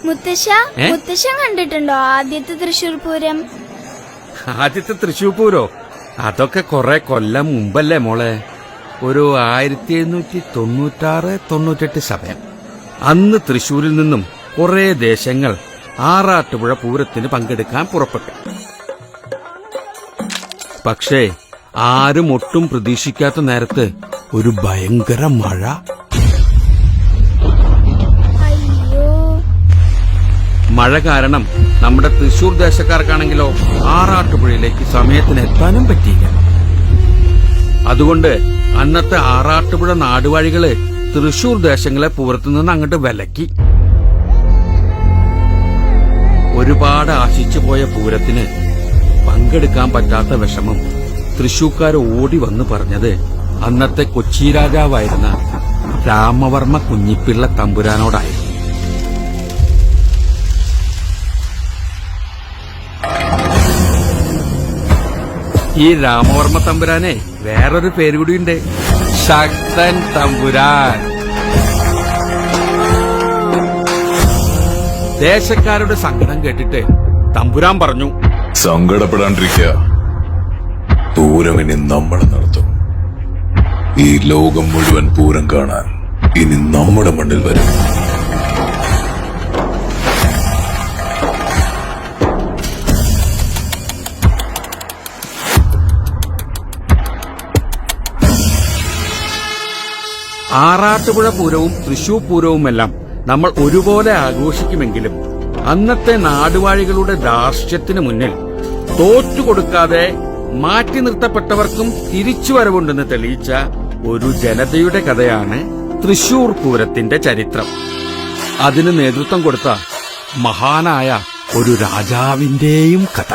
മുത്തശ്ശൻ കണ്ടിട്ടുണ്ടോ ആദ്യത്തെ തൃശ്ശൂർ പൂരം? ആദ്യത്തെ തൃശ്ശൂർ പൂരോ? അതൊക്കെ കൊറേ കൊല്ലം മുമ്പല്ലേ മോളെ. ഒരു 1796-98 സമയം. അന്ന് തൃശ്ശൂരിൽ നിന്നും കുറെ ദേശങ്ങൾ ആറാട്ടുപുഴ പൂരത്തിന് പങ്കെടുക്കാൻ പുറപ്പെട്ടു. പക്ഷേ ആരും ഒട്ടും പ്രതീക്ഷിക്കാത്ത നേരത്ത് ഒരു ഭയങ്കര മഴ. മഴ കാരണം നമ്മുടെ തൃശ്ശൂർ ദേശക്കാർക്കാണെങ്കിലോ ആറാട്ടുപുഴയിലേക്ക് സമയത്തിന് എത്താനും പറ്റിയില്ല. അതുകൊണ്ട് അന്നത്തെ ആറാട്ടുപുഴ നാടുവാഴികള് തൃശ്ശൂർ ദേശങ്ങളെ പൂരത്തുനിന്ന് അങ്ങോട്ട് വിലക്കി. ഒരുപാട് ആശിച്ചു പോയ പൂരത്തിന് പങ്കെടുക്കാൻ പറ്റാത്ത വിഷമം തൃശ്ശൂർക്കാർ ഓടി വന്ന് പറഞ്ഞത് അന്നത്തെ കൊച്ചി രാജാവായിരുന്ന രാമവർമ്മ കുഞ്ഞിപ്പിള്ള തമ്പുരാനോടായിരുന്നു. ഈ രാമവർമ്മ തമ്പുരാനെ വേറൊരു പേരുകൂടിയുണ്ട്, ശക്തൻ തമ്പുരാൻ. ദേശക്കാരുടെ സങ്കടം കേട്ടിട്ട് തമ്പുരാൻ പറഞ്ഞു, സങ്കടപ്പെടാണ്ടിരിക്കുക, പൂരം ഇനി നമ്മൾ നടത്തും. ഈ ലോകം മുഴുവൻ പൂരം കാണാൻ ഇനി നമ്മുടെ മണ്ണിൽ വരും. ആറാട്ടുപുഴ പൂരവും തൃശൂർ പൂരവുമെല്ലാം നമ്മൾ ഒരുപോലെ ആഘോഷിക്കുമെങ്കിലും അന്നത്തെ നാടുവാഴികളുടെ ധാർഷ്ട്യത്തിന് മുന്നിൽ തോറ്റുകൊടുക്കാതെ മാറ്റി നിർത്തപ്പെട്ടവർക്കും തിരിച്ചുവരവുണ്ടെന്ന് തെളിയിച്ച ഒരു ജനതയുടെ കഥയാണ് തൃശൂർ പൂരത്തിന്റെ ചരിത്രം. അതിന് നേതൃത്വം കൊടുത്ത മഹാനായ ഒരു രാജാവിന്റെയും കഥ.